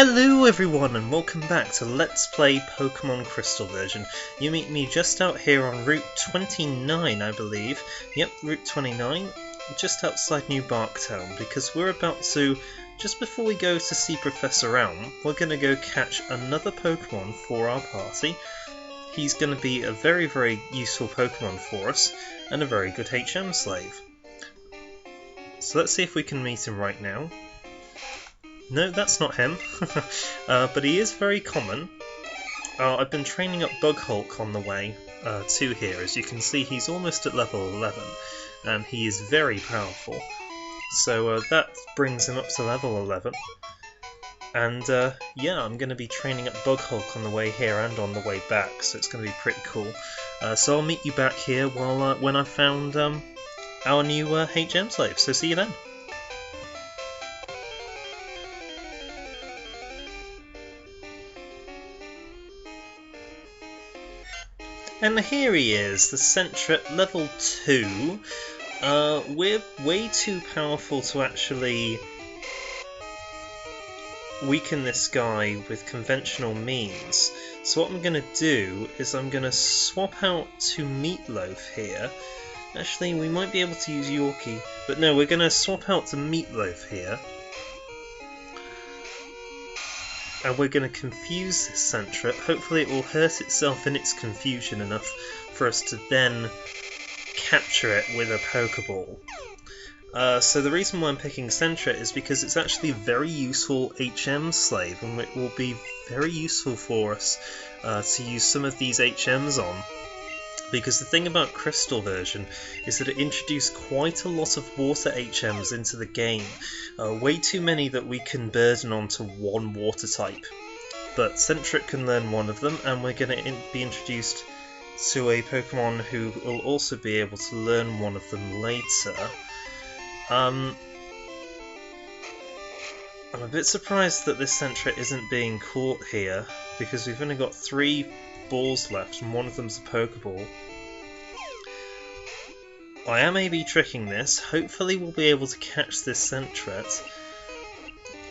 Hello everyone and welcome back to Let's Play Pokémon Crystal version. You meet me just out here on Route 29, I believe. Yep, Route 29, just outside New Barktown, because we're about to, just before we go to see Professor Elm, we're going to go catch another Pokémon for our party. He's going to be a very, very useful Pokémon for us, and a very good HM slave. So let's see if we can meet him right now. No, that's not him, but he is very common. I've been training up Bug Hulk on the way to here. As you can see, he's almost at level 11, and he is very powerful. So that brings him up to level 11. And yeah, I'm going to be training up Bug Hulk on the way here and on the way back, so it's going to be pretty cool. So I'll meet you back here when I've found our new HM slave, so see you then. And here he is, the Sentret level 2. We're way too powerful to actually weaken this guy with conventional means. So what I'm going to do is I'm going to swap out to Meatloaf here. Actually, we might be able to use Yorkie, but no, we're going to swap out to Meatloaf here. And we're going to confuse this Sentret. Hopefully it will hurt itself in its confusion enough for us to then capture it with a Pokeball. So the reason why I'm picking Sentret is because it's actually a very useful HM slave, and it will be very useful for us to use some of these HMs on. Because the thing about Crystal version is that it introduced quite a lot of water HMs into the game. Way too many that we can burden onto one water type. But Sentret can learn one of them, and we're going to be introduced to a Pokemon who will also be able to learn one of them later. I'm a bit surprised that this Sentret isn't being caught here, because we've only got 3 balls left and one of them's a Pokeball. I am A/B tricking this. Hopefully we'll be able to catch this Sentret.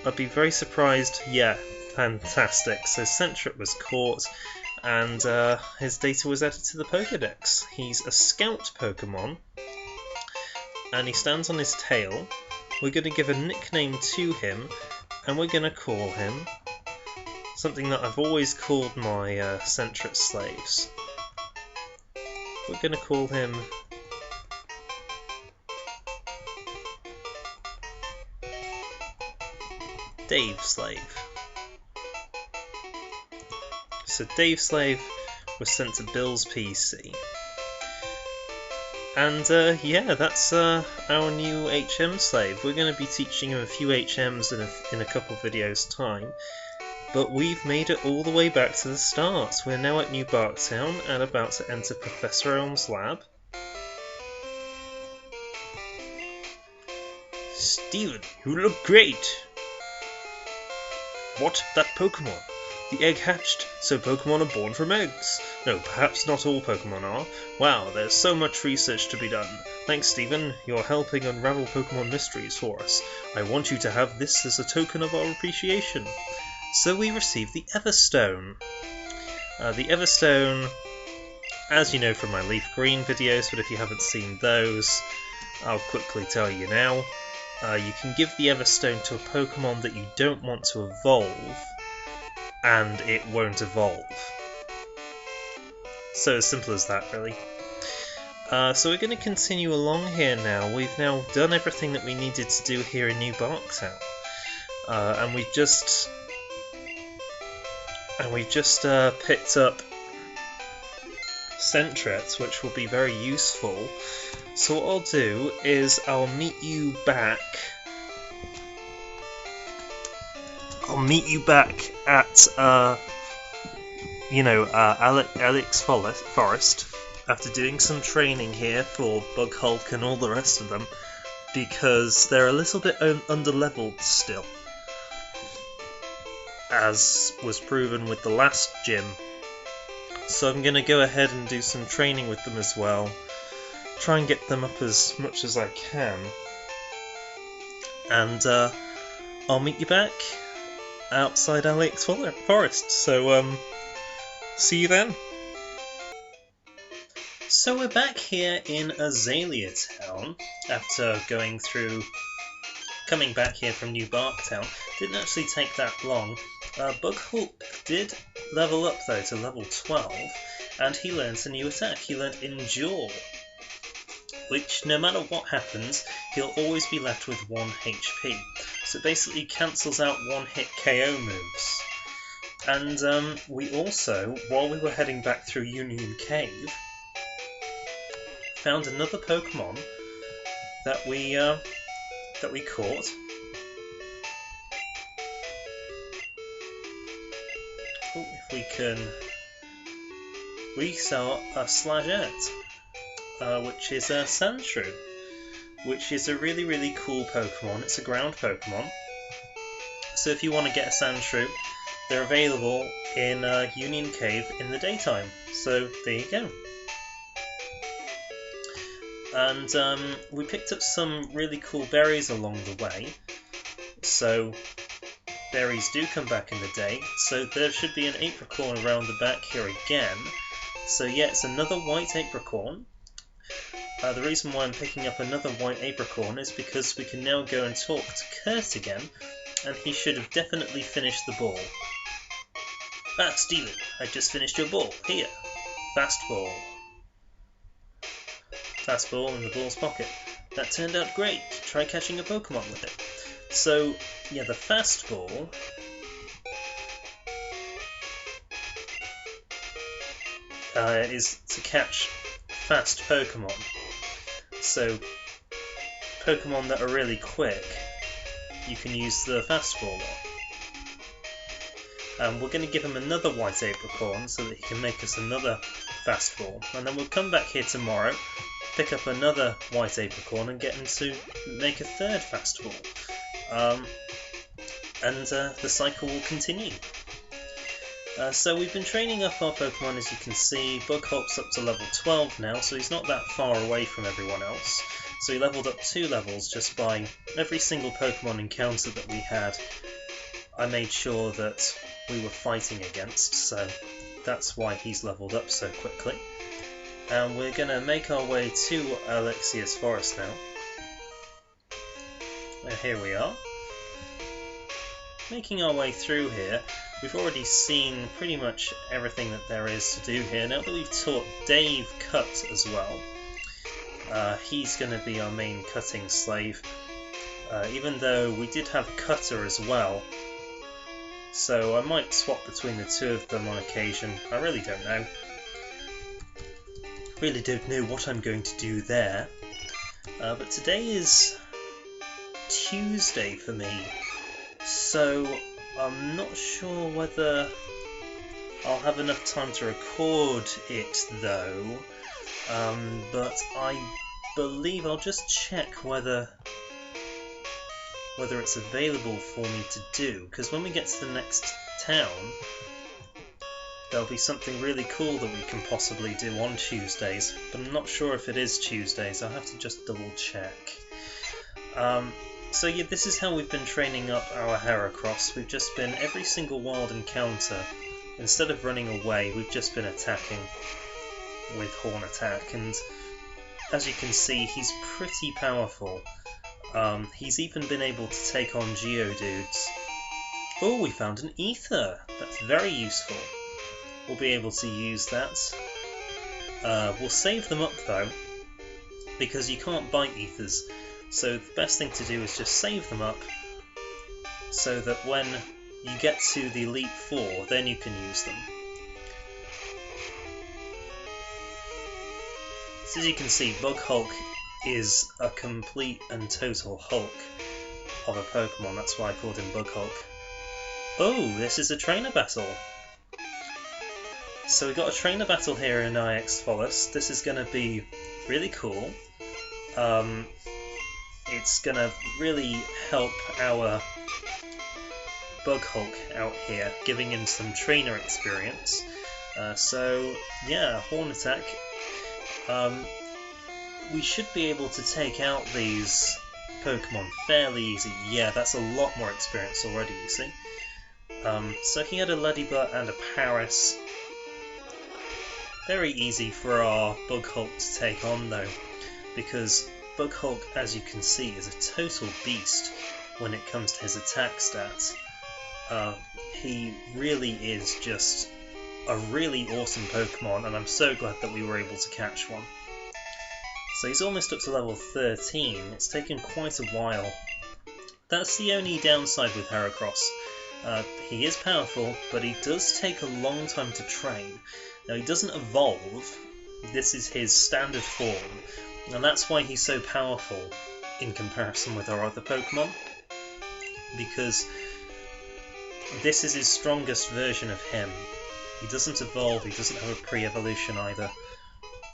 I'd be very surprised. Yeah, fantastic. So Sentret was caught and his data was added to the Pokédex. He's a Scout Pokemon and he stands on his tail. We're going to give a nickname to him and we're going to call him something that I've always called my Sentret slaves. We're going to call him Dave Slave. So Dave Slave was sent to Bill's PC. And yeah, that's our new HM slave. We're going to be teaching him a few HMs in a couple videos time. But we've made it all the way back to the start. We're now at New Barktown and about to enter Professor Elm's lab. Steven, you look great! What? That Pokémon? The egg hatched, so Pokémon are born from eggs. No, perhaps not all Pokémon are. Wow, there's so much research to be done. Thanks, Steven. You're helping unravel Pokémon mysteries for us. I want you to have this as a token of our appreciation. So we received the Everstone. The Everstone, as you know from my Leaf Green videos, but if you haven't seen those, I'll quickly tell you now. You can give the Everstone to a Pokemon that you don't want to evolve, and it won't evolve. So as simple as that, really. So we're going to continue along here now. We've now done everything that we needed to do here in New Barktown. And we've just picked up Sentret, which will be very useful. So what I'll do is I'll meet you back at Alex Forest after doing some training here for Bug Hulk and all the rest of them, because they're a little bit under-leveled still, as was proven with the last gym. So I'm going to go ahead and do some training with them as well. Try and get them up as much as I can. And I'll meet you back outside Alex Forest. So, see you then. So we're back here in Azalea Town after coming back here from New Bark Town. Didn't actually take that long. Bug Hulk did level up though to level 12, and he learns a new attack. He learned Endure, which no matter what happens, he'll always be left with 1 HP. So it basically cancels out one-hit KO moves. And we also, while we were heading back through Union Cave, found another Pokemon that we caught. Oh, if we can, we saw a Slagette, which is a Sandshrew, which is a really cool Pokemon. It's a ground Pokemon. So if you want to get a Sandshrew, they're available in Union Cave in the daytime. So there you go. And we picked up some really cool berries along the way. So berries do come back in the day. So there should be an apricorn around the back here again. So yeah, it's another white apricorn. The reason why I'm picking up another white apricorn is because we can now go and talk to Kurt again, and he should have definitely finished the ball. Steven, I just finished your ball. Here, fast ball. Fast ball in the ball's pocket. That turned out great. Try catching a Pokemon with it. So, yeah, the fast ball is to catch fast Pokemon. So, Pokemon that are really quick, you can use the fast ball on. We're going to give him another white apricorn so that he can make us another fast ball. And then we'll come back here tomorrow, pick up another white apricorn and get him to make a third fast ball. And the cycle will continue. So we've been training up our Pokemon, as you can see. Bug Hulk's up to level 12 now, so he's not that far away from everyone else. So he leveled up 2 levels just by every single Pokemon encounter that we had. I made sure that we were fighting against, so that's why he's leveled up so quickly. And we're going to make our way to Alexia's Forest now. And here we are. Making our way through here. We've already seen pretty much everything that there is to do here. Now that we've taught Dave Cut as well, he's going to be our main cutting slave, even though we did have Cutter as well. So I might swap between the two of them on occasion. I really don't know. Really don't know what I'm going to do there. But today is Tuesday for me, so I'm not sure whether I'll have enough time to record it though, but I believe I'll just check whether it's available for me to do, because when we get to the next town there'll be something really cool that we can possibly do on Tuesdays, but I'm not sure if it is Tuesdays. I'll have to just double check. So yeah, this is how we've been training up our Heracross. We've just been, every single wild encounter, instead of running away, we've just been attacking with Horn Attack, and as you can see, he's pretty powerful. He's even been able to take on Geodudes. Oh, we found an Ether! That's very useful. We'll be able to use that. We'll save them up though, because you can't bite Ethers. So the best thing to do is just save them up, so that when you get to the Elite Four, then you can use them. So as you can see, Bug Hulk is a complete and total Hulk of a Pokemon. That's why I called him Bug Hulk. Oh, this is a trainer battle. So we got a trainer battle here in IX Forest. This is going to be really cool. It's going to really help our Bug Hulk out here, giving him some trainer experience. So yeah, Horn Attack. We should be able to take out these Pokemon fairly easy. Yeah, that's a lot more experience already, you see. So he had a Ladybug and a Paris. Very easy for our Bug Hulk to take on though, because Bug Hulk, as you can see, is a total beast when it comes to his attack stats. He really is just a really awesome Pokemon, and I'm so glad that we were able to catch one. So he's almost up to level 13. It's taken quite a while. That's the only downside with Heracross. He is powerful, but he does take a long time to train. Now, he doesn't evolve. This is his standard form, and that's why he's so powerful in comparison with our other Pokemon, because this is his strongest version of him. He doesn't evolve, he doesn't have a pre-evolution either.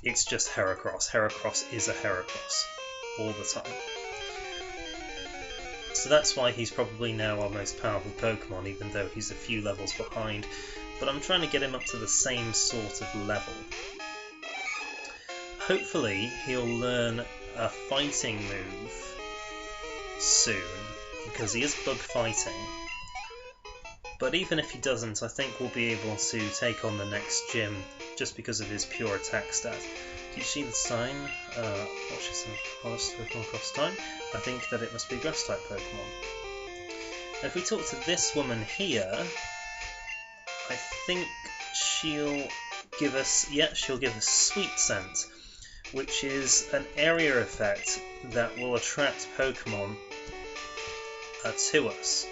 It's just Heracross. Heracross is a Heracross all the time. So that's why he's probably now our most powerful Pokemon, even though he's a few levels behind. But I'm trying to get him up to the same sort of level. Hopefully he'll learn a fighting move soon, because he is bug fighting. But even if he doesn't, I think we'll be able to take on the next gym just because of his pure attack stat. Do you see the sign? Watches some forest Pokemon across time. I think that it must be grass type Pokemon. Now, if we talk to this woman here, I think she'll give us, she'll give us Sweet Scent, which is an area effect that will attract Pokemon to us,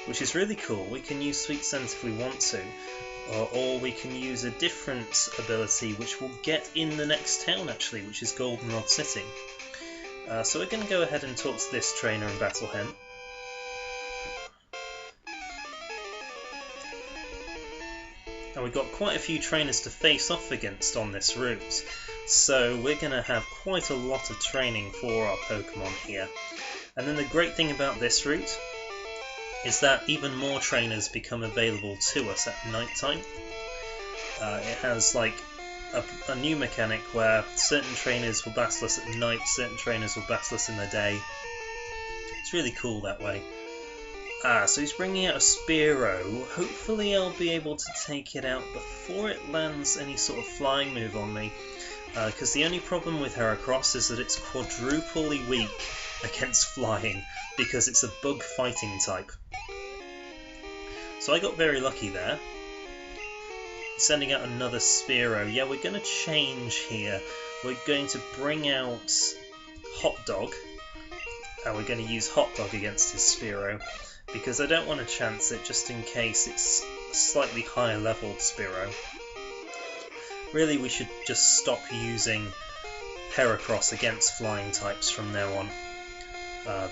which is really cool. We can use Sweet Scent if we want to, or we can use a different ability which we'll get in the next town actually, which is Goldenrod City. So we're going to go ahead and talk to this trainer and battle him. And we've got quite a few trainers to face off against on this route, so we're going to have quite a lot of training for our Pokemon here. And then the great thing about this route is that even more trainers become available to us at night time. It has like a new mechanic where certain trainers will battle us at night, certain trainers will battle us in the day. It's really cool that way. So he's bringing out a Spearow. Hopefully I'll be able to take it out before it lands any sort of flying move on me, because the only problem with Heracross is that it's quadruply weak against flying, because it's a bug fighting type. So I got very lucky there. Sending out another Spearow. Yeah, we're going to change here. We're going to bring out Hot Dog, and we're going to use Hot Dog against his Spearow, because I don't want to chance it just in case it's a slightly higher leveled Spearow. Really, we should just stop using Heracross against flying types from now on,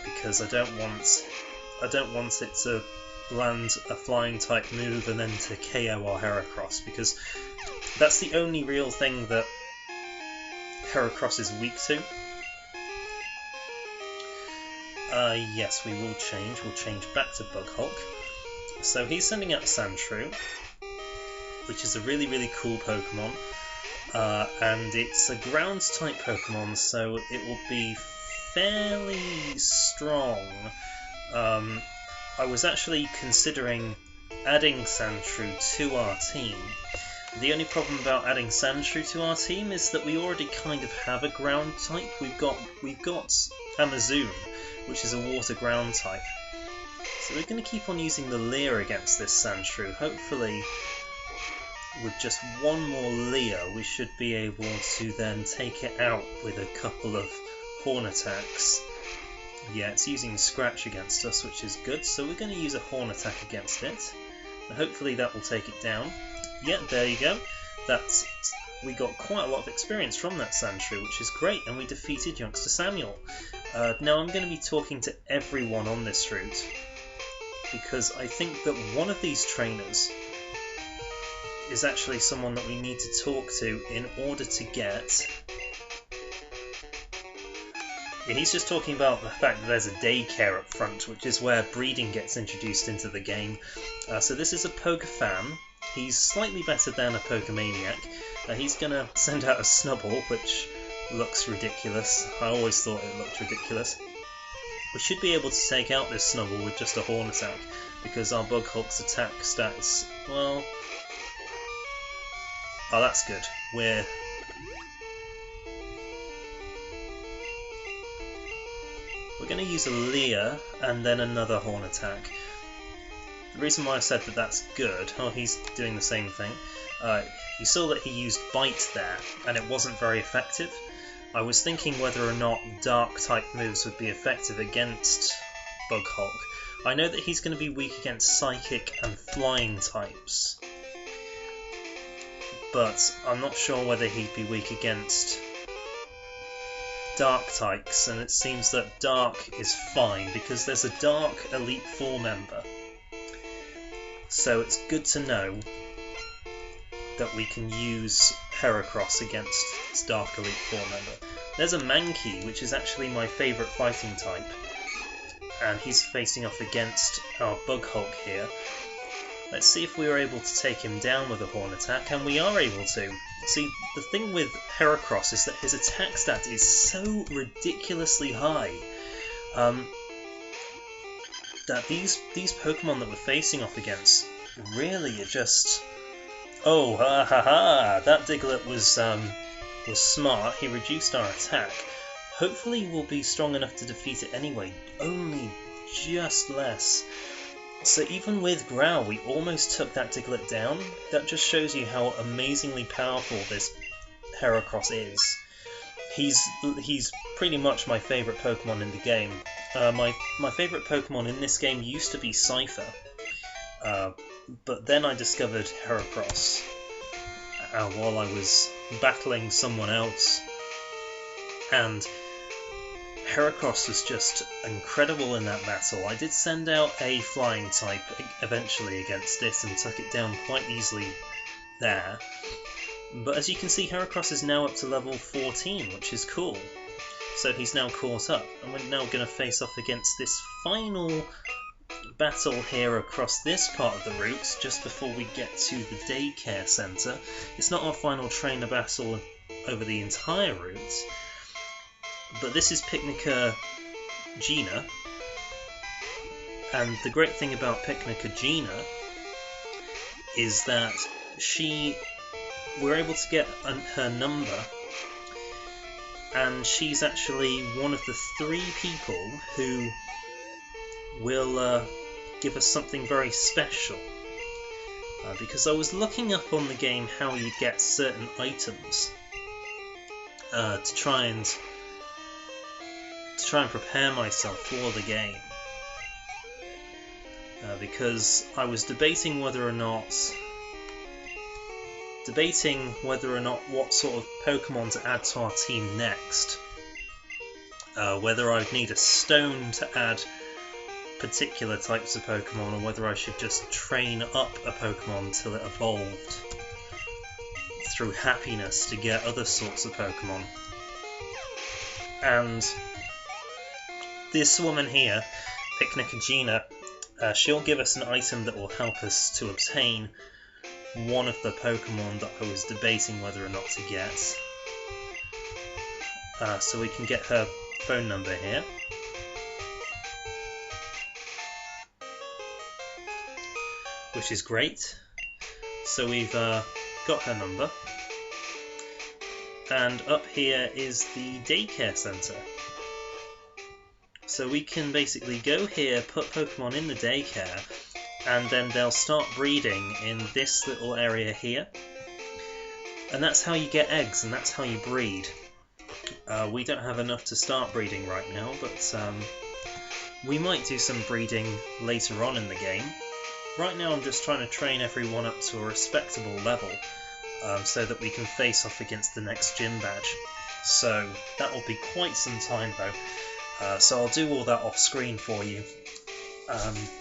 because I don't want it to land a flying type move and then to KO our Heracross, because that's the only real thing that Heracross is weak to. Yes, we will change. We'll change back to Bug Hulk. So he's sending out Sandshrew, which is a really, really cool Pokemon. And it's a ground type Pokemon, so it will be fairly strong. I was actually considering adding Sandshrew to our team. The only problem about adding Sandshrew to our team is that we already kind of have a ground type. We've got Amazoon, which is a water ground type. So we're going to keep on using the Leer against this Sandshrew. Hopefully, with just one more Leer, we should be able to then take it out with a couple of Horn attacks. Yeah, it's using Scratch against us, which is good, so we're going to use a Horn attack against it. And hopefully that will take it down. Yeah, there you go. We got quite a lot of experience from that Sandshrew, which is great, and we defeated Youngster Samuel. Now I'm going to be talking to everyone on this route, because I think that one of these trainers is actually someone that we need to talk to in order to get... Yeah, he's just talking about the fact that there's a daycare up front, which is where breeding gets introduced into the game. So this is a Pokefan. He's slightly better than a Pokemaniac. He's going to send out a Snubble, which looks ridiculous. I always thought it looked ridiculous. We should be able to take out this Snubble with just a Horn attack, because our Bug Hulk's attack stats, well... Oh, that's good. We're going to use a Leer and then another Horn attack. The reason why I said that that's good, oh, he's doing the same thing. You saw that he used Bite there, and it wasn't very effective. I was thinking whether or not Dark-type moves would be effective against Bug Hulk. I know that he's going to be weak against Psychic and Flying types, but I'm not sure whether he'd be weak against Dark types, and it seems that Dark is fine because there's a Dark Elite Four member. So it's good to know that we can use Heracross against its Dark Elite Four member. There's a Mankey, which is actually my favourite fighting type, and he's facing off against our Bug Hulk here. Let's see if we are able to take him down with a Horn attack, and we are able to. See, the thing with Heracross is that his attack stat is so ridiculously high that these Pokemon that we're facing off against really are just... Oh, ha ha ha! That Diglett was smart. He reduced our attack. Hopefully we'll be strong enough to defeat it anyway, only just less. So even with Growl, we almost took that Diglett down. That just shows you how amazingly powerful this Heracross is. He's pretty much my favourite Pokemon in the game. My favourite Pokemon in this game used to be Cypher, but then I discovered Heracross while I was battling someone else, and Heracross was just incredible in that battle. I did send out a Flying type eventually against it and took it down quite easily there. But as you can see, Heracross is now up to level 14, which is cool. So he's now caught up, and we're now going to face off against this final battle here across this part of the route, just before we get to the daycare centre. It's not our final trainer battle over the entire route, but this is Picnica Gina, and the great thing about Picnica Gina is that we're able to get her number, and she's actually one of the 3 people who will give us something very special. Because I was looking up on the game how you get certain items to try and prepare myself for the game, because I was debating whether or not what sort of Pokemon to add to our team next. Whether I'd need a stone to add particular types of Pokemon, or whether I should just train up a Pokemon till it evolved through happiness to get other sorts of Pokemon. And this woman here, Picnica Gina, she'll give us an item that will help us to obtain one of the Pokemon that I was debating whether or not to get. So we can get her phone number here. Which is great. So we've got her number. And up here is the daycare centre. So we can basically go here, put Pokemon in the daycare, and then they'll start breeding in this little area here. And that's how you get eggs, and that's how you breed. We don't have enough to start breeding right now, but we might do some breeding later on in the game. Right now I'm just trying to train everyone up to a respectable level, so that we can face off against the next gym badge. So that will be quite some time though, so I'll do all that off screen for you.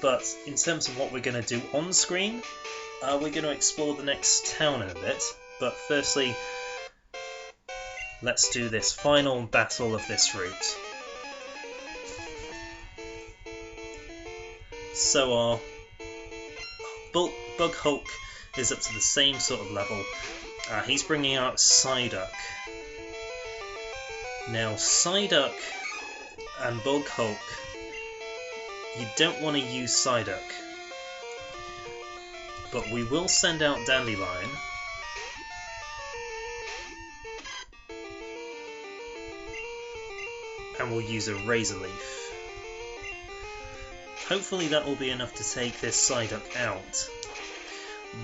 But in terms of what we're going to do on screen, we're going to explore the next town in a bit, but firstly let's do this final battle of this route. So our Bug Hulk is up to the same sort of level. He's bringing out Psyduck. Now Psyduck and Bug Hulk you don't want to use Psyduck. But we will send out Dandelion. And we'll use a Razor Leaf. Hopefully that will be enough to take this Psyduck out.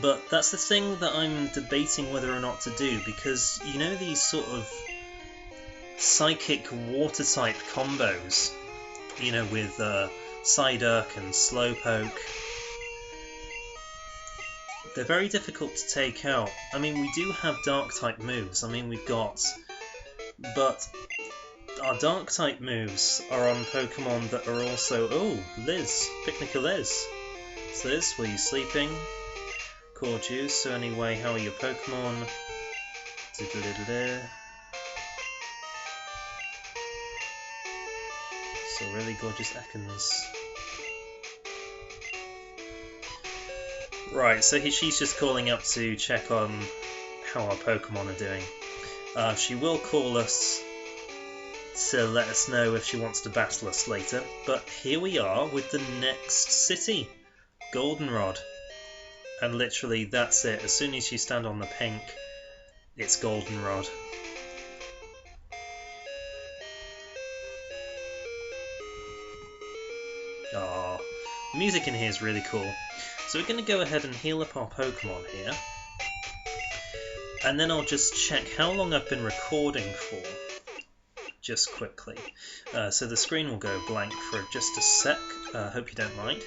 But that's the thing that I'm debating whether or not to do, because you know these sort of psychic water type combos, you know, with Psyduck and Slowpoke. They're very difficult to take out. I mean, we do have dark type moves. I mean, we've got, but our dark type moves are on Pokemon that are also... Oh, Liz, Picnic Liz. So Liz, were you sleeping? Called you. So anyway, how are your Pokemon? So really gorgeous Ekans. Right, so she's just calling up to check on how our Pokemon are doing. She will call us to let us know if she wants to battle us later, but here we are with the next city, Goldenrod. And literally that's it. As soon as you stand on the pink, it's Goldenrod. Ah, the music in here is really cool. So we're going to go ahead and heal up our Pokemon here. And then I'll just check how long I've been recording for. Just quickly. So the screen will go blank for just a sec. Hope you don't mind.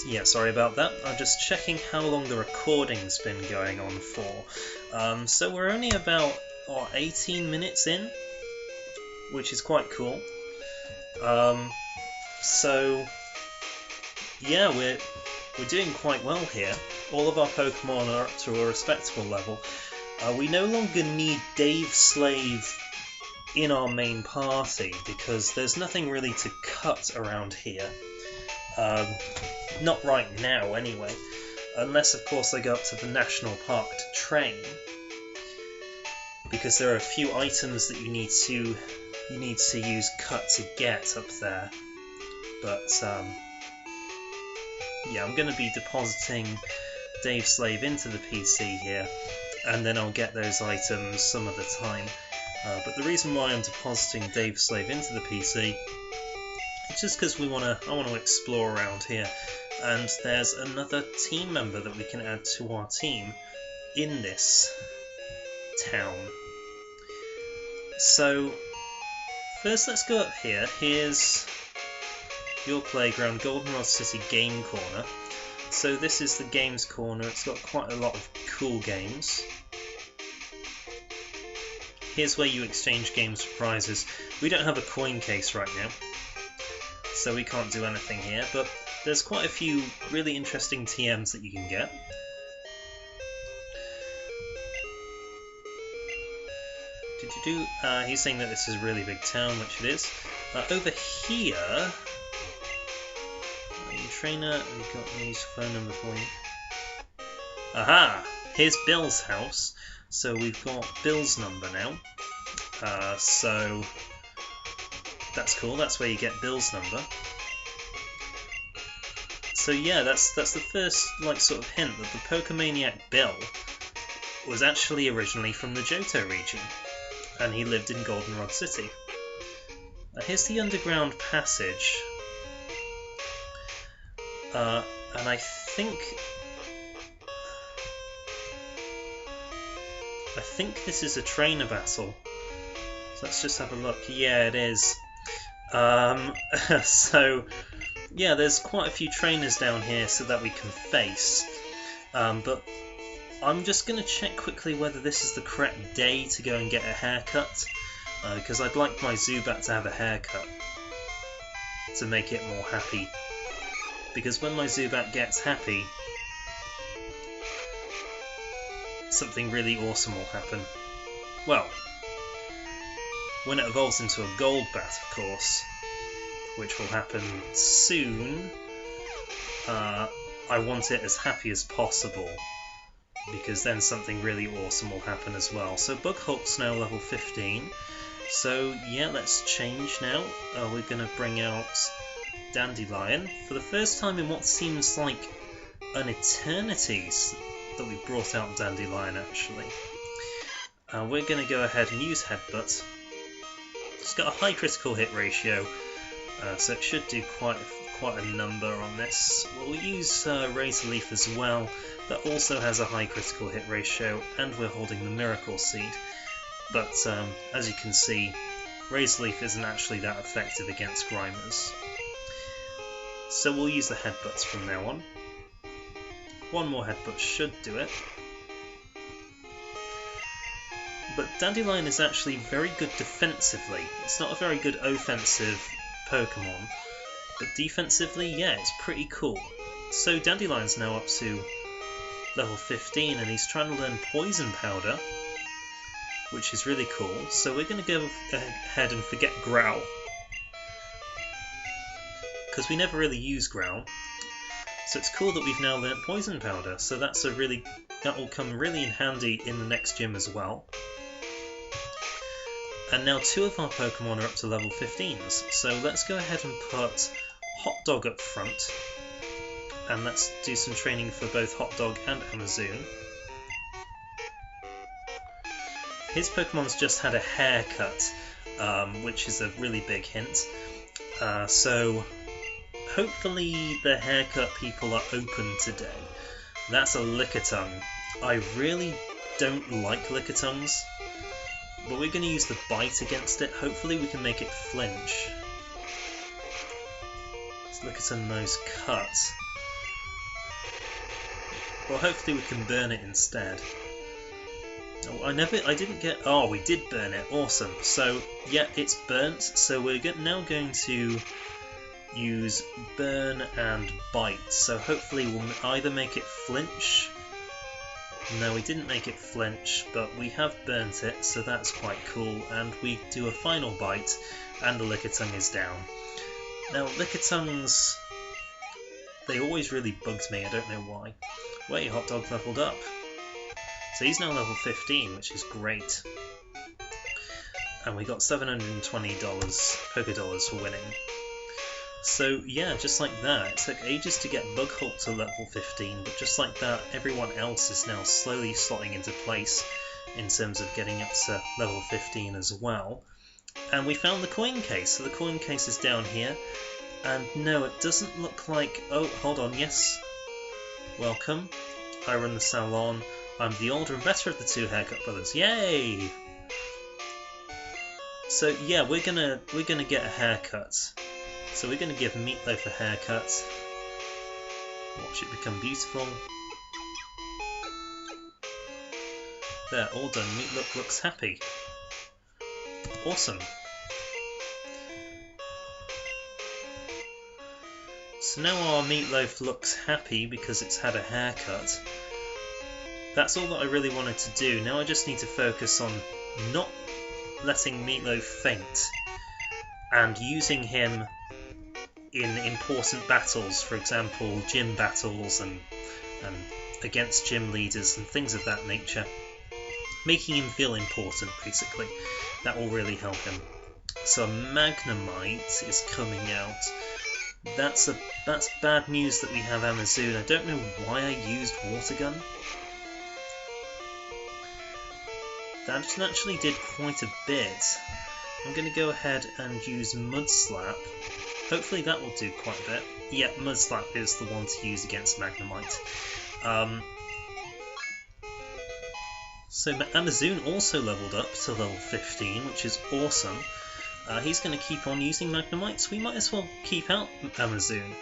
Yeah, sorry about that. I'm just checking how long the recording's been going on for. So we're only about 18 minutes in, which is quite cool. So yeah, we're doing quite well here. All of our Pokemon are up to a respectable level. We no longer need Dave Slave in our main party because there's nothing really to cut around here. Not right now, anyway. Unless, of course, I go up to the National Park to train, because there are a few items that you need to use cut to get up there. But yeah, I'm going to be depositing Dave Slave into the PC here, and then I'll get those items some other time. But the reason why I'm depositing Dave Slave into the PC is just because I want to explore around here. And there's another team member that we can add to our team in this town. So first let's go up here. Here's your playground, Goldenrod City Game Corner. So this is the games corner. It's got quite a lot of cool games. Here's where you exchange games for prizes. We don't have a coin case right now, so we can't do anything here, but there's quite a few really interesting TMs that you can get. He's saying that this is a really big town, which it is. Over here, trainer, we've got his phone number for you. Aha! Here's Bill's house. So we've got Bill's number now. So that's cool. That's where you get Bill's number. So yeah, that's the first sort of hint that the Pokemaniac Bill was actually originally from the Johto region, and he lived in Goldenrod City. Here's the underground passage, and I think this is a trainer battle. So let's just have a look. Yeah, it is. So yeah, there's quite a few trainers down here so that we can face. But I'm just going to check quickly whether this is the correct day to go and get a haircut, because I'd like my Zubat to have a haircut to make it more happy. Because when my Zubat gets happy, something really awesome will happen. Well, when it evolves into a Goldbat, of course, which will happen soon, I want it as happy as possible, because then something really awesome will happen as well. So Bug Hulk's now level 15. So yeah, let's change now. We're going to bring out Dandelion. For the first time in what seems like an eternity that we brought out Dandelion actually. We're going to go ahead and use Headbutt. It's got a high critical hit ratio, so it should do quite a number on this. We'll use Razor Leaf as well. That also has a high critical hit ratio, and we're holding the Miracle Seed. But as you can see, Razor Leaf isn't actually that effective against Grimers. So we'll use the Headbutts from now on. One more Headbutt should do it. But Dandelion is actually very good defensively. It's not a very good offensive Pokemon, but defensively, yeah, it's pretty cool. So Dandelion's now up to level 15, and he's trying to learn Poison Powder, which is really cool. So we're going to go ahead and forget Growl, because we never really use Growl. So it's cool that we've now learnt Poison Powder, so that will come really in handy in the next gym as well. And now 2 of our Pokemon are up to level 15s, so let's go ahead and put Hot Dog up front, and let's do some training for both Hot Dog and Amazoon. His Pokemon's just had a haircut, which is a really big hint, so hopefully the haircut people are open today. That's a Lickitung. I really don't like Lickitungs, but we're going to use the Bite against it. Hopefully we can make it flinch. Let's Lickitung knows Cut. Well, hopefully we can burn it instead. Oh, I didn't get... Oh, we did burn it. Awesome. So, yeah, it's burnt. So we're now going to use Burn and Bite. So hopefully we'll either make it flinch. No, we didn't make it flinch, but we have burnt it, so that's quite cool. And we do a final bite, and the Lickitung is down. Now, Lickitungs, they always really bugged me. I don't know why. Wait, Hot Dog leveled up. So he's now level 15, which is great. And we got $720 Pokédollars for winning. So yeah, just like that, it took ages to get Bughult to level 15, but just like that, everyone else is now slowly slotting into place in terms of getting up to level 15 as well. And we found the coin case, so the coin case is down here, and no, it doesn't look like... Oh, hold on, yes. Welcome. I run the salon. I'm the older and better of the 2 haircut brothers. Yay! So yeah, we're gonna get a haircut. So we're going to give Meatloaf a haircut. Watch it become beautiful. There, all done. Meatloaf looks happy. Awesome. So now our Meatloaf looks happy because it's had a haircut. That's all that I really wanted to do. Now I just need to focus on not letting Meatloaf faint and using him in important battles, for example gym battles and against gym leaders and things of that nature, making him feel important basically. That will really help him. So Magnemite is coming out. That's bad news that we have Amazoon. I don't know why I used Water Gun. That actually did quite a bit. I'm going to go ahead and use Mud Slap. Hopefully that will do quite a bit. Yeah, Mud Slap is the one to use against Magnemite. So Amazoon also leveled up to level 15, which is awesome. He's going to keep on using Magnemite, so we might as well keep out Amazoon.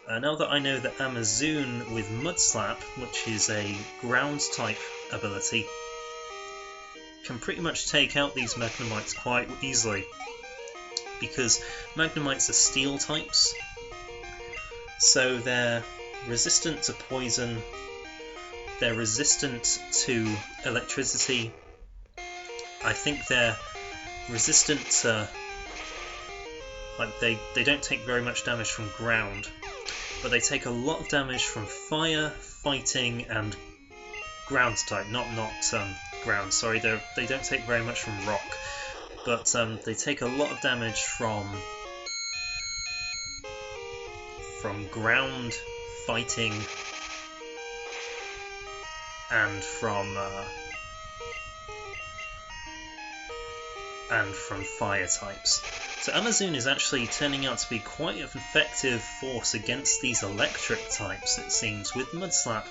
Now that I know that Amazoon with Mud Slap, which is a ground type ability, can pretty much take out these Magnemites quite easily, because Magnemites are steel types, so they're resistant to poison, they're resistant to electricity, I think they're resistant to, like, they don't take very much damage from ground, but they take a lot of damage from fire, fighting, and ground type, not ground, sorry, they don't take very much from rock. but they take a lot of damage from ground fighting and from fire types. So Amazon is actually turning out to be quite an effective force against these electric types, it seems, with Mudslap.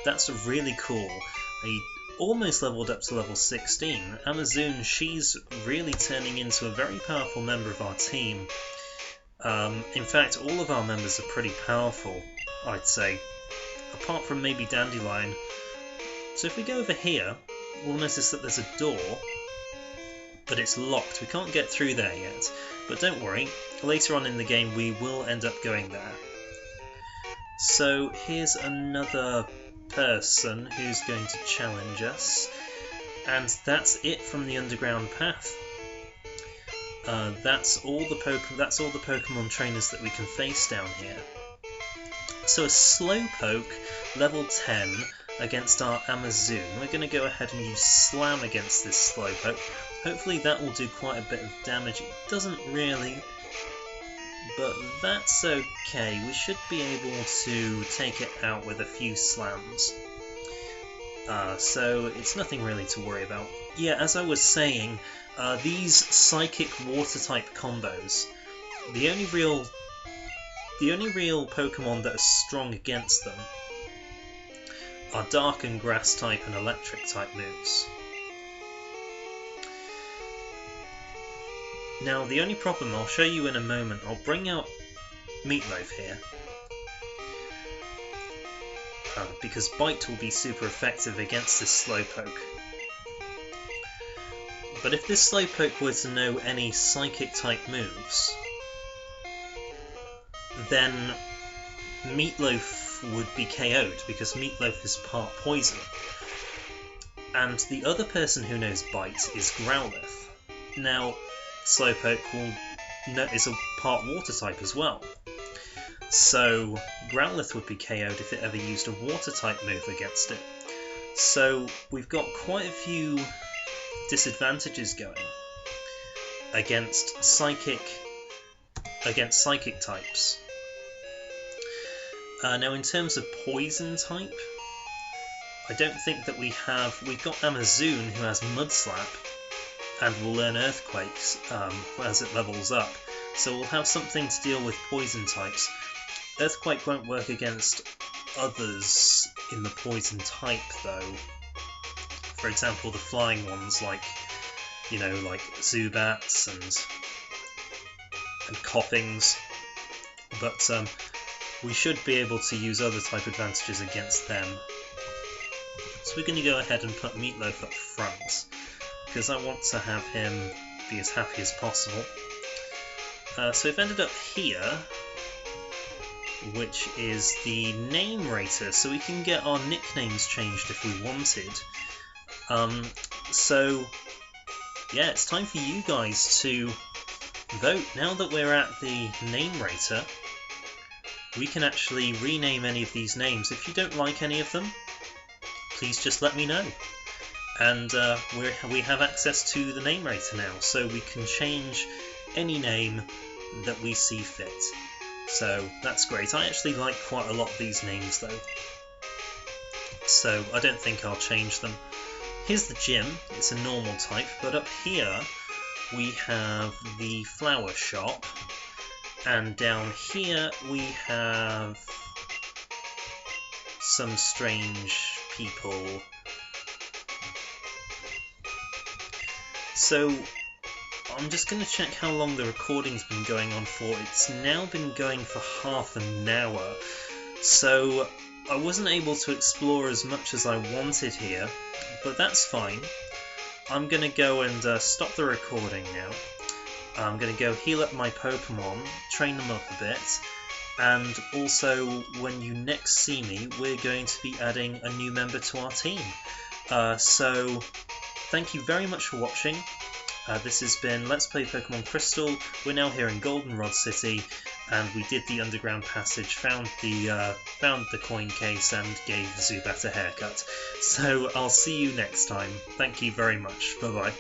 That's really cool. He almost leveled up to level 16. Amazon, she's really turning into a very powerful member of our team. In fact, all of our members are pretty powerful, I'd say, apart from maybe Dandelion. So if we go over here, we'll notice that there's a door, but it's locked. We can't get through there yet. But don't worry, later on in the game we will end up going there. So here's another person who's going to challenge us, and that's it from the underground path. That's all the Pokemon trainers that we can face down here. So a Slowpoke, level 10, against our Amazon. We're going to go ahead and use Slam against this Slowpoke. Hopefully that will do quite a bit of damage. It doesn't really, but that's okay. We should be able to take it out with a few slams. So it's nothing really to worry about. Yeah, as I was saying, these Psychic Water-type combos, the only real Pokemon that are strong against them are Dark and Grass-type and Electric-type moves. Now, the only problem, I'll show you in a moment, I'll bring out Meatloaf here, because Bite will be super effective against this Slowpoke. But if this Slowpoke were to know any Psychic-type moves, then Meatloaf would be KO'd, because Meatloaf is part poison. And the other person who knows Bite is Growlithe. Now, Slowpoke is a part water type as well, so Growlithe would be KO'd if it ever used a water type move against it. So we've got quite a few disadvantages going against psychic types. Now in terms of poison type, I don't think that we've got Amazon who has Mudslap and will learn Earthquakes as it levels up, so we'll have something to deal with poison types. Earthquake won't work against others in the poison type though. For example, the flying ones like Zubats and Coughings, but we should be able to use other type advantages against them. So we're going to go ahead and put Meatloaf up front, because I want to have him be as happy as possible. So we've ended up here, which is the name rater, so we can get our nicknames changed if we wanted. So yeah, it's time for you guys to vote. Now that we're at the name rater, we can actually rename any of these names. If you don't like any of them, please just let me know. And we have access to the name rater now, so we can change any name that we see fit. So that's great. I actually like quite a lot of these names though, so I don't think I'll change them. Here's the gym. It's a normal type, but up here we have the flower shop, and down here we have some strange people. So I'm just going to check how long the recording's been going on for. It's now been going for half an hour, so I wasn't able to explore as much as I wanted here, but that's fine. I'm going to go and stop the recording now. I'm going to go heal up my Pokemon, train them up a bit, and also when you next see me, we're going to be adding a new member to our team. So thank you very much for watching. This has been Let's Play Pokemon Crystal. We're now here in Goldenrod City, and we did the underground passage, found the coin case, and gave Zubat a haircut. So I'll see you next time. Thank you very much. Bye bye.